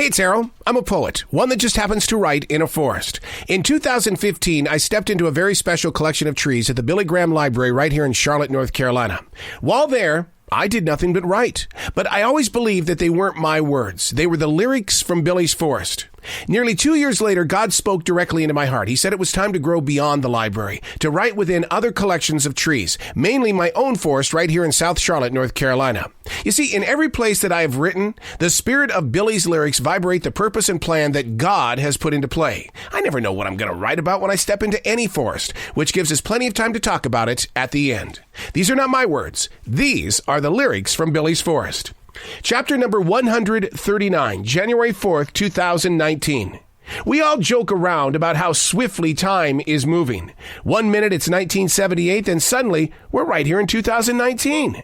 Hey, it's Errol. I'm a poet, one that just happens to write in a forest. In 2015, I stepped into a very special collection of trees at the Billy Graham Library right here in Charlotte, North Carolina. While there, I did nothing but write. But I always believed that they weren't my words. They were the lyrics from Billy's forest. Nearly 2 years later, God spoke directly into my heart. He said it was time to grow beyond the library, to write within other collections of trees, mainly my own forest right here in South Charlotte, North Carolina. You see, in every place that I have written, the spirit of Billy's lyrics vibrate the purpose and plan that God has put into play. I never know what I'm going to write about when I step into any forest, which gives us plenty of time to talk about it at the end. These are not my words. These are the lyrics from Billy's forest. Chapter number 139, January 4th, 2019. We all joke around about how swiftly time is moving. 1 minute it's 1978, and suddenly we're right here in 2019.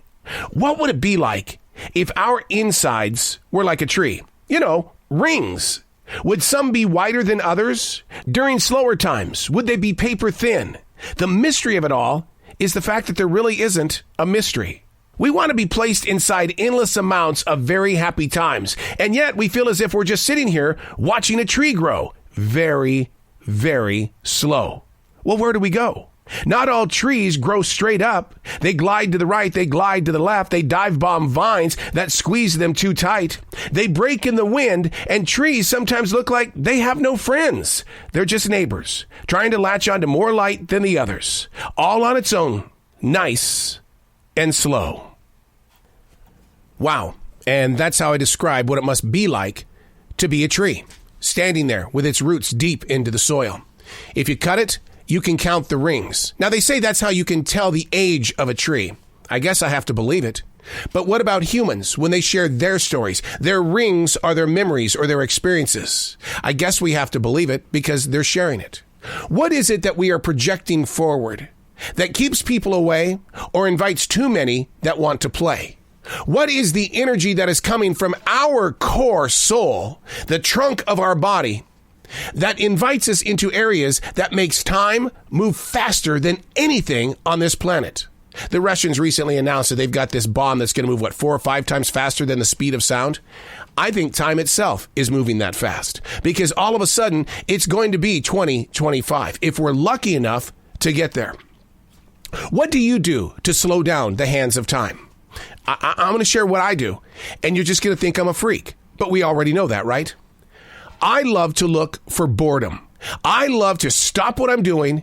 What would it be like if our insides were like a tree? You know, rings. Would some be wider than others? During slower times, would they be paper thin? The mystery of it all is the fact that there really isn't a mystery. We want to be placed inside endless amounts of very happy times, and yet we feel as if we're just sitting here watching a tree grow very, very slow. Well, where do we go? Not all trees grow straight up. They glide to the right, they glide to the left, they dive bomb vines that squeeze them too tight. They break in the wind, and trees sometimes look like they have no friends. They're just neighbors, trying to latch onto more light than the others, all on its own, nice and slow. Wow. And that's how I describe what it must be like to be a tree, standing there with its roots deep into the soil. If you cut it, you can count the rings. Now, they say that's how you can tell the age of a tree. I guess I have to believe it. But what about humans when they share their stories? Their rings are their memories or their experiences. I guess we have to believe it because they're sharing it. What is it that we are projecting forward that keeps people away or invites too many that want to play? What is the energy that is coming from our core soul, the trunk of our body, that invites us into areas that makes time move faster than anything on this planet? The Russians recently announced that they've got this bomb that's going to move, 4 or 5 times faster than the speed of sound? I think time itself is moving that fast because all of a sudden it's going to be 2025 if we're lucky enough to get there. What do you do to slow down the hands of time? I'm going to share what I do, and you're just going to think I'm a freak. But we already know that, right? I love to look for boredom. I love to stop what I'm doing,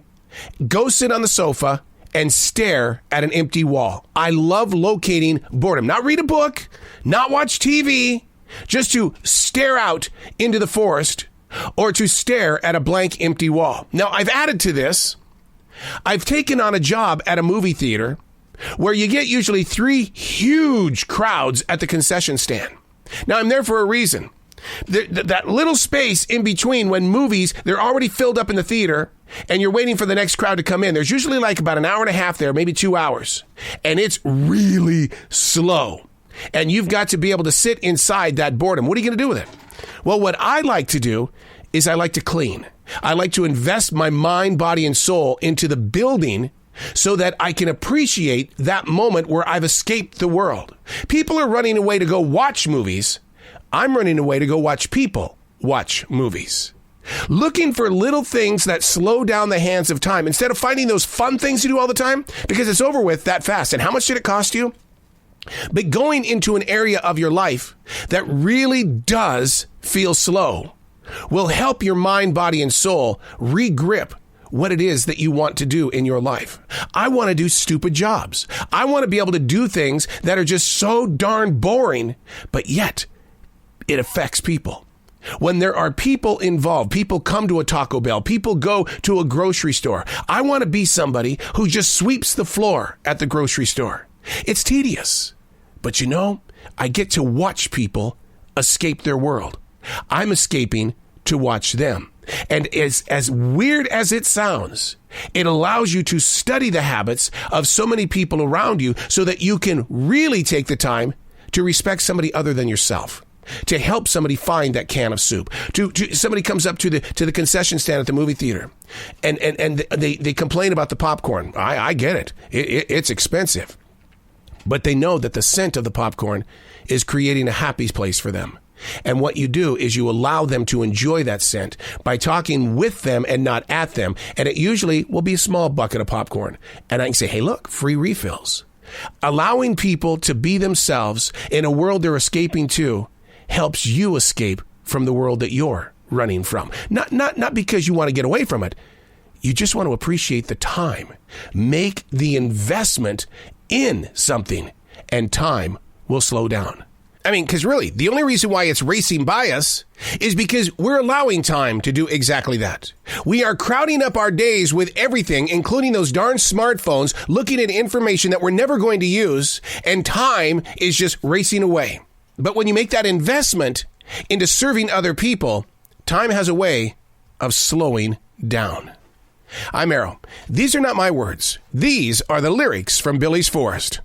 go sit on the sofa, and stare at an empty wall. I love locating boredom. Not read a book, not watch TV, just to stare out into the forest or to stare at a blank, empty wall. Now, I've added to this. I've taken on a job at a movie theater where you get usually 3 huge crowds at the concession stand. Now, I'm there for a reason. That little space in between when movies, they're already filled up in the theater and you're waiting for the next crowd to come in. There's usually like about an hour and a half there, maybe 2 hours. And it's really slow. And you've got to be able to sit inside that boredom. What are you going to do with it? Well, what I like to do is I like to clean. I like to invest my mind, body, and soul into the building so that I can appreciate that moment where I've escaped the world. People are running away to go watch movies. I'm running away to go watch people watch movies. Looking for little things that slow down the hands of time instead of finding those fun things to do all the time because it's over with that fast. And how much did it cost you? But going into an area of your life that really does feel slow will help your mind, body, and soul re-grip what it is that you want to do in your life. I want to do stupid jobs. I want to be able to do things that are just so darn boring, but yet it affects people. When there are people involved, people come to a Taco Bell, people go to a grocery store. I want to be somebody who just sweeps the floor at the grocery store. It's tedious, but you know, I get to watch people escape their world. I'm escaping to watch them. And as weird as it sounds, it allows you to study the habits of so many people around you so that you can really take the time to respect somebody other than yourself, to help somebody find that can of soup. Somebody comes up to the concession stand at the movie theater and they complain about the popcorn. I get it. It's expensive. But they know that the scent of the popcorn is creating a happy place for them. And what you do is you allow them to enjoy that scent by talking with them and not at them. And it usually will be a small bucket of popcorn. And I can say, hey, look, free refills. Allowing people to be themselves in a world they're escaping to helps you escape from the world that you're running from. Not because you want to get away from it. You just want to appreciate the time. Make the investment in something, and time will slow down. I mean, because really, the only reason why it's racing by us is because we're allowing time to do exactly that. We are crowding up our days with everything, including those darn smartphones, looking at information that we're never going to use, and time is just racing away. But when you make that investment into serving other people, time has a way of slowing down. I'm Errol. These are not my words. These are the lyrics from Billy's Forest.